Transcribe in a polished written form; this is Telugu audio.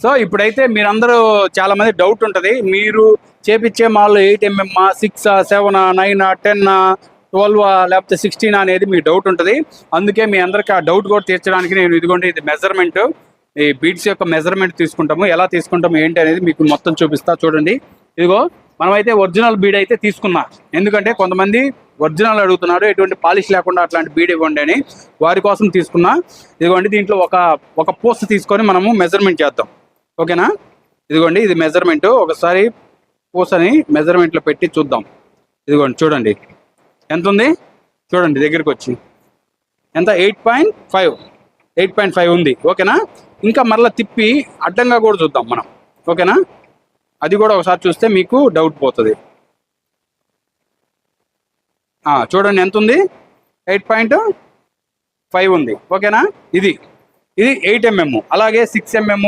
సో ఇప్పుడైతే మీరందరూ చాలా మంది డౌట్ ఉంటుంది, మీరు చేపించే మాల్లో 8mm 6 7 9 10 12 లేకపోతే 16 అనేది మీకు డౌట్ ఉంటుంది. అందుకే మీ అందరికి ఆ డౌట్ కూడా తీర్చడానికి నేను ఇదిగోండి ఇది మెజర్మెంట్, ఈ బీడ్స్ యొక్క మెజర్మెంట్ తీసుకుంటాము. ఎలా తీసుకుంటాము ఏంటి అనేది మీకు మొత్తం చూపిస్తా చూడండి. ఇదిగో మనమైతే ఒరిజినల్ బీడ్ అయితే తీసుకున్నా, ఎందుకంటే కొంతమంది ఒరిజినల్ అడుగుతున్నారు, ఎటువంటి పాలిష్ లేకుండా అట్లాంటి బీడ్ ఇవ్వండి అని, వారి కోసం తీసుకున్నా. ఇదిగోండి దీంట్లో ఒక పూస తీసుకొని మనము మెజర్మెంట్ చేద్దాం, ఓకేనా? ఇదిగోండి ఇది మెజర్మెంట్, ఒకసారి పూసని మెజర్మెంట్లో పెట్టి చూద్దాం. ఇదిగోండి చూడండి ఎంత ఉంది, చూడండి దగ్గరికి వచ్చి ఎంత 8.5 ఉంది, ఓకేనా? ఇంకా మరలా తిప్పి అడ్డంగా కూడా చూద్దాం మనం, ఓకేనా? అది కూడా ఒకసారి చూస్తే మీకు డౌట్ పోతుంది. చూడండి ఎంత ఉంది, 8.5 ఉంది, ఓకేనా? ఇది 8mm, అలాగే 6mm